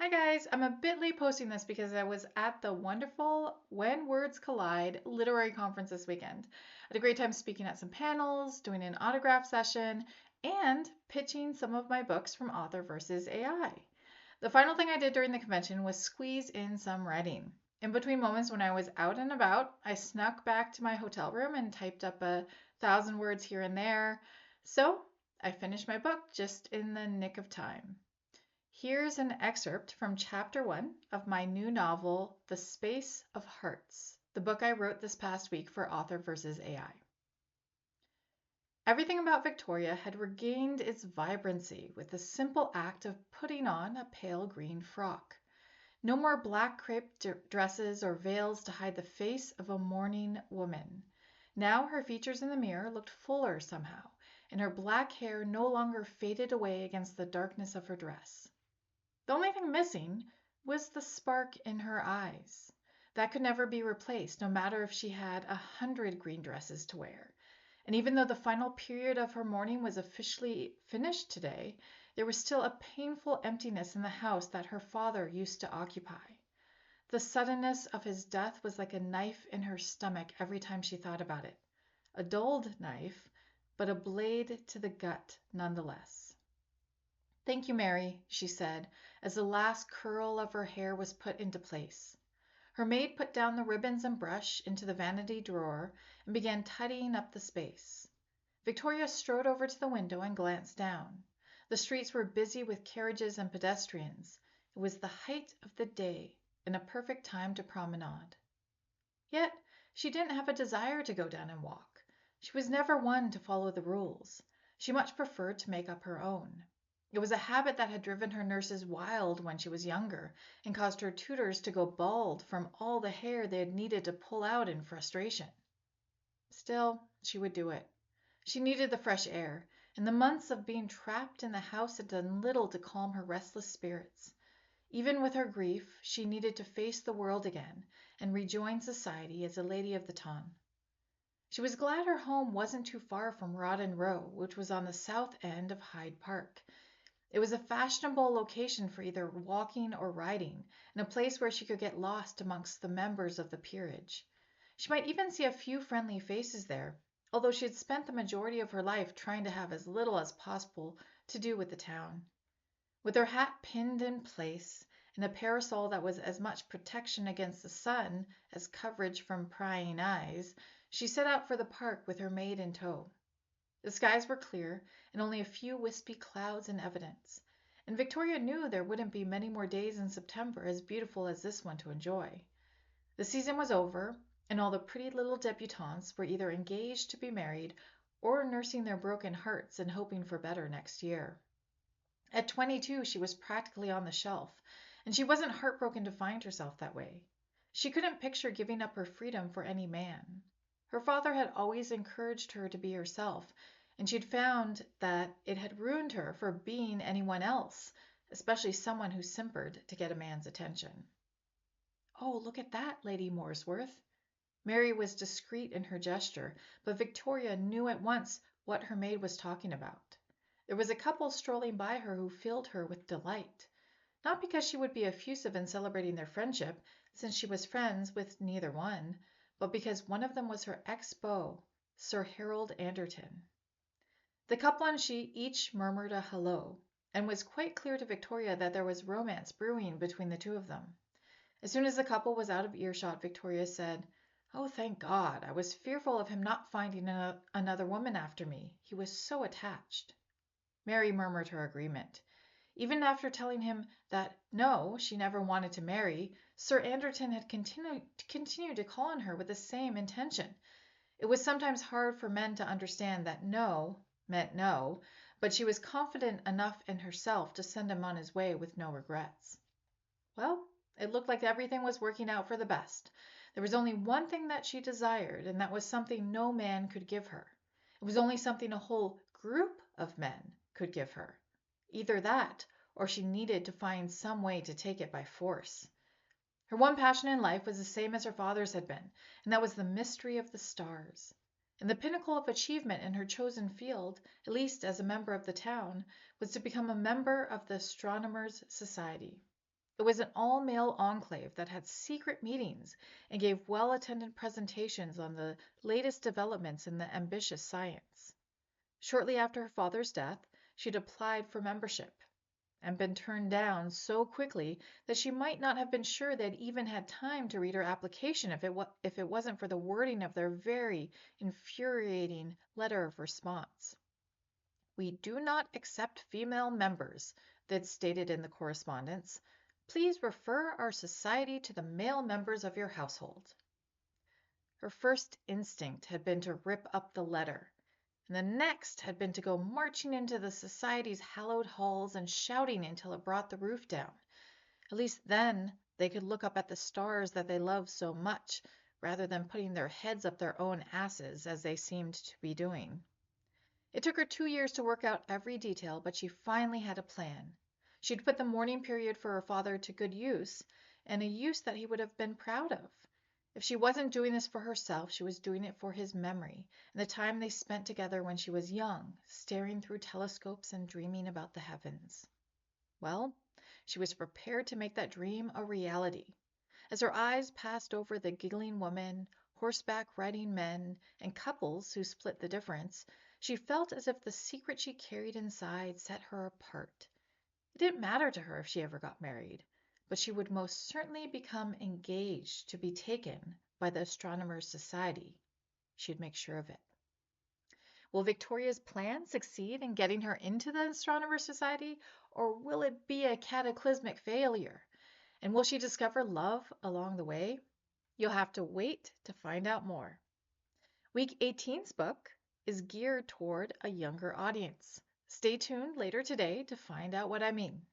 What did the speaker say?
Hi guys, I'm a bit late posting this because I was at the wonderful When Words Collide literary conference this weekend. I had a great time speaking at some panels, doing an autograph session, and pitching some of my books from Author versus AI. The final thing I did during the convention was squeeze in some writing. In between moments when I was out and about, I snuck back to my hotel room and typed up 1,000 words here and there. So I finished my book just in the nick of time. Here's an excerpt from chapter 1 of my new novel, The Space of Hearts, the book I wrote this past week for Author versus AI. Everything about Victoria had regained its vibrancy with the simple act of putting on a pale green frock. No more black crepe dresses or veils to hide the face of a mourning woman. Now her features in the mirror looked fuller somehow, and her black hair no longer faded away against the darkness of her dress. The only thing missing was the spark in her eyes. That could never be replaced, no matter if she had 100 green dresses to wear. And even though the final period of her mourning was officially finished today, there was still a painful emptiness in the house that her father used to occupy. The suddenness of his death was like a knife in her stomach every time she thought about it. A dulled knife, but a blade to the gut nonetheless. "Thank you, Mary," she said, as the last curl of her hair was put into place. Her maid put down the ribbons and brush into the vanity drawer and began tidying up the space. Victoria strode over to the window and glanced down. The streets were busy with carriages and pedestrians. It was the height of the day and a perfect time to promenade. Yet she didn't have a desire to go down and walk. She was never one to follow the rules. She much preferred to make up her own. It was a habit that had driven her nurses wild when she was younger and caused her tutors to go bald from all the hair they had needed to pull out in frustration. Still, she would do it. She needed the fresh air, and the months of being trapped in the house had done little to calm her restless spirits. Even with her grief, she needed to face the world again and rejoin society as a lady of the ton. She was glad her home wasn't too far from Rawdon Row, which was on the south end of Hyde Park. It was a fashionable location for either walking or riding, and a place where she could get lost amongst the members of the peerage. She might even see a few friendly faces there, although she had spent the majority of her life trying to have as little as possible to do with the town. With her hat pinned in place, and a parasol that was as much protection against the sun as coverage from prying eyes, she set out for the park with her maid in tow. The skies were clear, and only a few wispy clouds in evidence, and Victoria knew there wouldn't be many more days in September as beautiful as this one to enjoy. The season was over, and all the pretty little debutantes were either engaged to be married or nursing their broken hearts and hoping for better next year. At 22, she was practically on the shelf, and she wasn't heartbroken to find herself that way. She couldn't picture giving up her freedom for any man. Her father had always encouraged her to be herself, and she'd found that it had ruined her for being anyone else, especially someone who simpered to get a man's attention. "Oh, look at that, Lady Morsworth." Mary was discreet in her gesture, but Victoria knew at once what her maid was talking about. There was a couple strolling by her who filled her with delight, not because she would be effusive in celebrating their friendship, since she was friends with neither one, but because one of them was her ex-beau, Sir Harold Anderton. The couple and she each murmured a hello, and it was quite clear to Victoria that there was romance brewing between the two of them. As soon as the couple was out of earshot, Victoria said, "Oh, thank God! I was fearful of him not finding another woman after me. He was so attached." Mary murmured her agreement. Even after telling him that no, she never wanted to marry, Sir Anderton had continued to call on her with the same intention. It was sometimes hard for men to understand that no meant no, but she was confident enough in herself to send him on his way with no regrets. Well, it looked like everything was working out for the best. There was only one thing that she desired, and that was something no man could give her. It was only something a whole group of men could give her. Either that, or she needed to find some way to take it by force. Her one passion in life was the same as her father's had been, and that was the mystery of the stars. And the pinnacle of achievement in her chosen field, at least as a member of the town, was to become a member of the Astronomers' Society. It was an all-male enclave that had secret meetings and gave well-attended presentations on the latest developments in the ambitious science. Shortly after her father's death, she'd applied for membership and been turned down so quickly that she might not have been sure they'd even had time to read her application if it wasn't for the wording of their very infuriating letter of response. "We do not accept female members," they'd stated in the correspondence. "Please refer our society to the male members of your household." Her first instinct had been to rip up the letter, and the next had been to go marching into the society's hallowed halls and shouting until it brought the roof down. At least then they could look up at the stars that they loved so much, rather than putting their heads up their own asses, as they seemed to be doing. It took her 2 years to work out every detail, but she finally had a plan. She'd put the mourning period for her father to good use, and a use that he would have been proud of. If she wasn't doing this for herself, she was doing it for his memory and the time they spent together when she was young, staring through telescopes and dreaming about the heavens. Well, she was prepared to make that dream a reality. As her eyes passed over the giggling women, horseback riding men, and couples who split the difference, she felt as if the secret she carried inside set her apart. It didn't matter to her if she ever got married, but she would most certainly become engaged to be taken by the Astronomers' Society. She'd make sure of it. Will Victoria's plan succeed in getting her into the Astronomers' Society, or will it be a cataclysmic failure? And will she discover love along the way? You'll have to wait to find out more. Week 18's book is geared toward a younger audience. Stay tuned later today to find out what I mean.